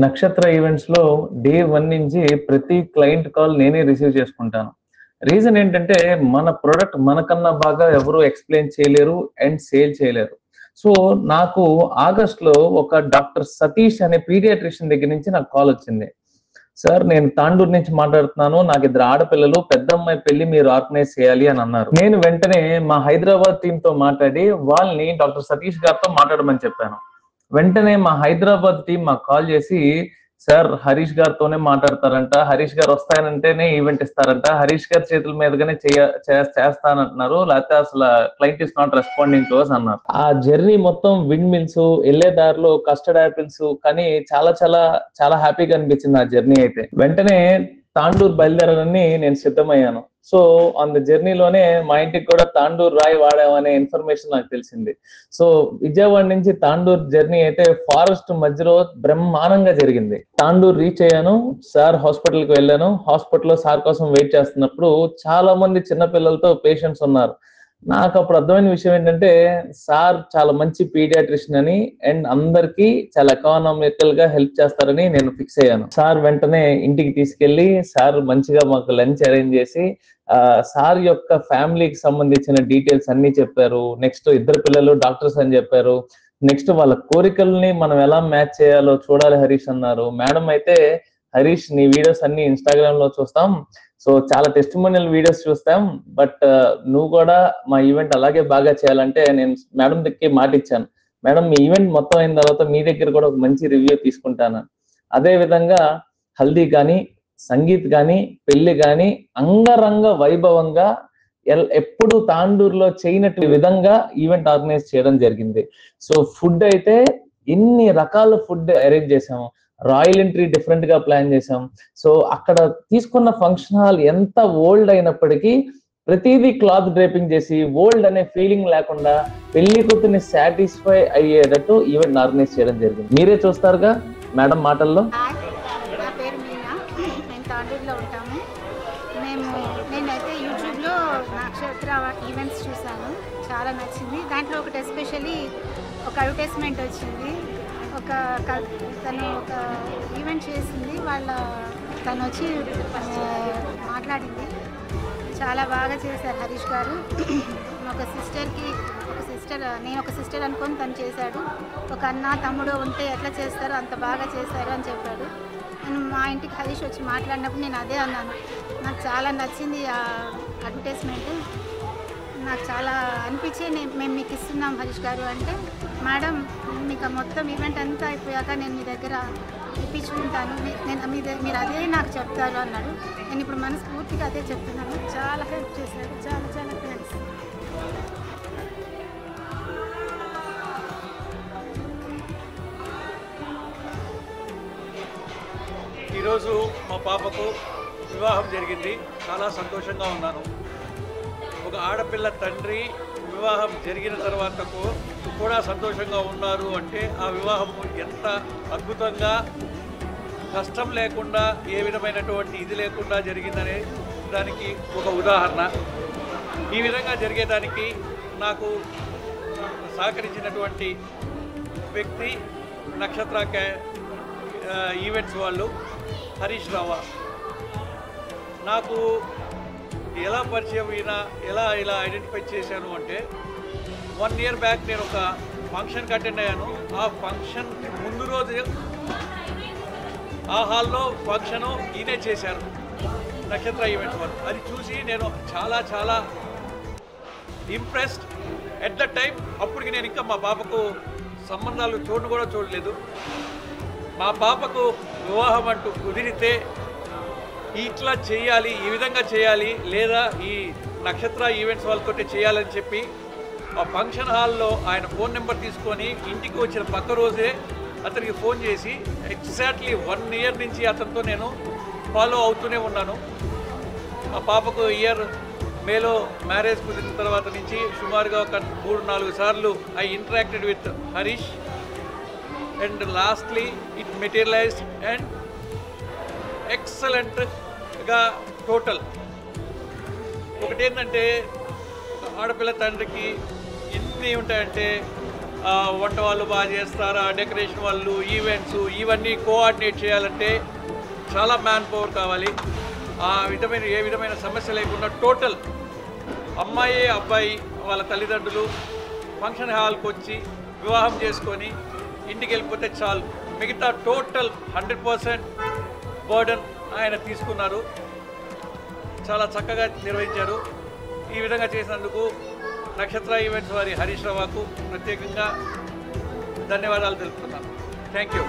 నక్షత్ర ఈవెంట్స్‌లో డే 1 నుంచి ప్రతి క్లయింట్ కాల్ నేనే రిసీవ్ చేసుకుంటాను. రీజన్ ఏంటంటే, మన ప్రొడక్ట్ మనకన్నా బాగా ఎవరు ఎక్స్‌ప్లెయిన్ చేయలేరు అండ్ సేల్ చేయలేరు. సో, నాకు ఆగస్ట్‌లో ఒక డాక్టర్ సతీష్ అనే పీడియాట్రిషియన్ దగ్గర నుంచి నాకు కాలొచ్చింది. సార్ నేను తాండూరు నుంచి మాట్లాడుతున్నాను. నాకిద్దరు ఆడపిల్లలు. పెద్దమ్మాయి పెళ్లి మీరు ఆర్గనైజ్ చేయాలి అని అన్నారు. నేను వెంటనే మా హైదరాబాద్ టీమ్‌తో మాట్లాడి వాళ్ళని డాక్టర్ సతీష్ గారితో మాట్లాడమని చెప్పాను. వెంటనే మా హైదరాబాద్ టీమ్ మాకు కాల్ చేసి, "సార్ హరీష్ గారితోనే మాట్లాడతారంట. హరీష్ గారు వస్తానంటేనే ఈవెంట్ ఇస్తారంట. హరీష్ గారి చేతుల మీదుగానే చేస్తానంటున్నారు. లేకపోతే అసల client is not responding to us" అన్నారు. ఆ జర్నీ మొత్తం విండ్ మిల్స్, ఎళ్ళే దారిలో కస్టర్డ్ యాపిల్స్ కానీ చాలా చాలా చాలా హ్యాపీగా అనిపించింది ఆ జర్నీ అయితే. వెంటనే తాండూరు బయలుదేరాలని నేను సిద్ధమయ్యాను. సో, ఆన్ ద జర్నీలోనే మా ఇంటికి కూడా తాండూరు రాయి వాడామనే ఇన్ఫర్మేషన్ నాకు తెలిసింది. సో, విజయవాడ నుంచి తాండూరు జర్నీ అయితే ఫారెస్ట్ మధ్యలో బ్రహ్మాండంగా జరిగింది. తాండూరు రీచ్ అయ్యాను. సార్ హాస్పిటల్‌కి వెళ్ళాను. హాస్పిటల్‌లో సార్ కోసం వెయిట్ చేస్తున్నప్పుడు చాలా మంది చిన్న పిల్లలతో పేషెంట్స్ ఉన్నారు. నాకప్పుడు అర్థమైన విషయం ఏంటంటే, సార్ చాలా మంచి పీడియాట్రిషియన్ అని అండ్ అందరికీ చాలా ఎకానామికల్‌గా హెల్ప్ చేస్తారని నేను ఫిక్స్ అయ్యాను. సార్ వెంటనే ఇంటికి తీసుకెళ్ళి, సార్ మంచిగా మాకు లంచ్ అరేంజ్ చేసి, సార్ యొక్క ఫ్యామిలీకి సంబంధించిన డీటెయిల్స్ అన్నీ చెప్పారు. నెక్స్ట్ ఇద్దరు పిల్లలు డాక్టర్స్ అని చెప్పారు. నెక్స్ట్ వాళ్ళ కోరికల్ని మనం ఎలా మ్యాచ్ చేయాలో చూడాలి హరీష్ అన్నారు. మేడం అయితే, "హరీష్ నీ వీడియోస్ అన్నీ ఇన్‌స్టాగ్రామ్‌లో చూస్తాం. సో చాలా టెస్టిమోనియల్ వీడియోస్ చూస్తాం. బట్ నువ్వు కూడా మా ఈవెంట్ అలాగే బాగా చేయాలంటే" నేను మేడం దగ్గరికి మాట ఇచ్చాను. "మేడం మీ ఈవెంట్ మొత్తం అయిన తర్వాత మీ దగ్గర కూడా ఒక మంచి రివ్యూ తీసుకుంటాను." అదే విధంగా హల్దీ గాని, సంగీత్ గాని, పెళ్లి గాని అంగరంగ వైభవంగా ఎప్పుడు తాండూరులో చేయనట్టి విధంగా ఈవెంట్ ఆర్గనైజ్ చేయడం జరిగింది. సో ఫుడ్ అయితే ఇన్ని రకాల ఫుడ్ అరేంజ్ చేసాము. రాయల్ ఎంట్రీ డిఫరెంట్ గా ప్లాన్ చేసాం. సో అక్కడ తీసుకున్న ఫంక్షన్ హాల్ ఎంత ఓల్డ్ అయినప్పటికీ ప్రతిదీ క్లాత్ డ్రేపింగ్ చేసి ఓల్డ్ అనే ఫీలింగ్ లేకుండా పెళ్లి కూతుర్ని సాటిస్ఫై అయ్యేటట్టు ఈవెంట్ ఆర్గనైజ్ చేయడం జరిగింది. మీరే చూస్తారుగా మేడం మాటల్లో. నా పేరు మీనా. మేము తాండూరులో ఉంటాము. నేనైతే యూట్యూబ్లో నక్షత్ర ఈవెంట్స్ చూసాను. చాలా నచ్చింది. దాంట్లో ఒకటి ఎస్పెషల్లీ ఒక అడ్వర్టైజ్మెంట్ వచ్చింది. తను ఒక ఈవెంట్ చేసింది. తను వచ్చి మాట్లాడింది. చాలా బాగా చేశారు హరీష్ గారు. ఒక సిస్టర్ నేను ఒక సిస్టర్ అనుకొని తను చేశాడు. ఒక అన్న తమ్ముడు ఉంటే ఎట్లా చేస్తారో అంత బాగా చేశారు అని చెప్పాడు. నేను మా ఇంటికి హరీష్ వచ్చి మాట్లాడినప్పుడు నేను అదే అన్నాను. నాకు చాలా నచ్చింది ఆ అడ్వర్టైజ్మెంట్. నాకు చాలా అనిపించి మేము మీకు ఇస్తున్నాం హరీష్ గారు అంటే, "మేడం మీకు మొత్తం ఈవెంట్ అంతా అయిపోయాక నేను మీ దగ్గర ఇప్పించుకుంటాను. మీరు అదే నాకు చెప్తారు" అన్నాడు. నేను ఇప్పుడు మనస్ఫూర్తిగా అదే చెప్తున్నాను. చాలా హెల్ప్ చేశారు. చాలా చాలా థ్యాంక్స్. ఈరోజు మా పాపకు వివాహం జరిగింది. చాలా సంతోషంగా ఉన్నాను. ఒక ఆడపిల్ల తండ్రి వివాహం జరిగిన తర్వాత కూడా సంతోషంగా ఉన్నారు అంటే ఆ వివాహం ఎంత అద్భుతంగా, కష్టం లేకుండా, ఏ విధమైనటువంటి ఇది లేకుండా జరిగిందనే దానికి ఒక ఉదాహరణ. ఈ విధంగా జరిగేదానికి నాకు సహకరించినటువంటి వ్యక్తి నక్షత్ర ఈవెంట్స్ వాళ్ళు హరీష్ రావు. నాకు ఎలా పరిచయం అయినా, ఇలా ఐడెంటిఫై చేశాను అంటే 1 year బ్యాక్ నేను ఒక ఫంక్షన్కి అటెండ్ అయ్యాను. ఆ ఫంక్షన్ ముందు రోజు ఆ హాల్లో ఫంక్షను ఈయనే చేశారు, నక్షత్ర ఈవెంట్స్ వాళ్ళు. అది చూసి నేను చాలా చాలా ఇంప్రెస్డ్ ఎట్ ద టైం. అప్పటికి నేను ఇంకా మా పాపకు సంబంధాలు కూడా చూడలేదు. మా పాపకు వివాహం అంటూ కుదిరితే ఇట్లా చేయాలి, ఈ విధంగా చేయాలి, లేదా ఈ నక్షత్ర ఈవెంట్స్ వాళ్ళతో చేయాలని చెప్పి ఆ ఫంక్షన్ హాల్లో ఆయన ఫోన్ నెంబర్ తీసుకొని ఇంటికి వచ్చిన పక్క రోజే అతనికి ఫోన్ చేసి ఎగ్జాక్ట్లీ 1 year నుంచి అతనితో నేను ఫాలో అవుతూనే ఉన్నాను. మా పాపకు ఇయర్ మేలో మ్యారేజ్ కుదిరిన తర్వాత నుంచి సుమారుగా ఒక 3-4 సార్లు I interacted with Harish and lastly it materialised and ఎక్సలెంట్గా టోటల్. ఒకటేంటంటే ఆడపిల్ల తండ్రికి ఎన్ని ఉంటాయంటే వంట వాళ్ళు బాగా చేస్తారా, డెకరేషన్ వాళ్ళు, ఈవెంట్స్ ఇవన్నీ కోఆర్డినేట్ చేయాలంటే చాలా మ్యాన్ పవర్ కావాలి. ఏ విధమైన సమస్య లేకుండా టోటల్ అమ్మాయి అబ్బాయి వాళ్ళ తల్లిదండ్రులు ఫంక్షన్ హాల్కి వచ్చి వివాహం చేసుకొని ఇంటికి వెళ్ళిపోతే చాలు. మిగతా టోటల్ 100% బర్డన్ ఆయన తీసుకున్నారు. చాలా చక్కగా నిర్వహించారు. ఈ విధంగా చేసినందుకు నక్షత్ర ఈవెంట్స్ వారి హరీష్ రావుకు ప్రత్యేకంగా ధన్యవాదాలు తెలుపుతున్నాను. Thank you.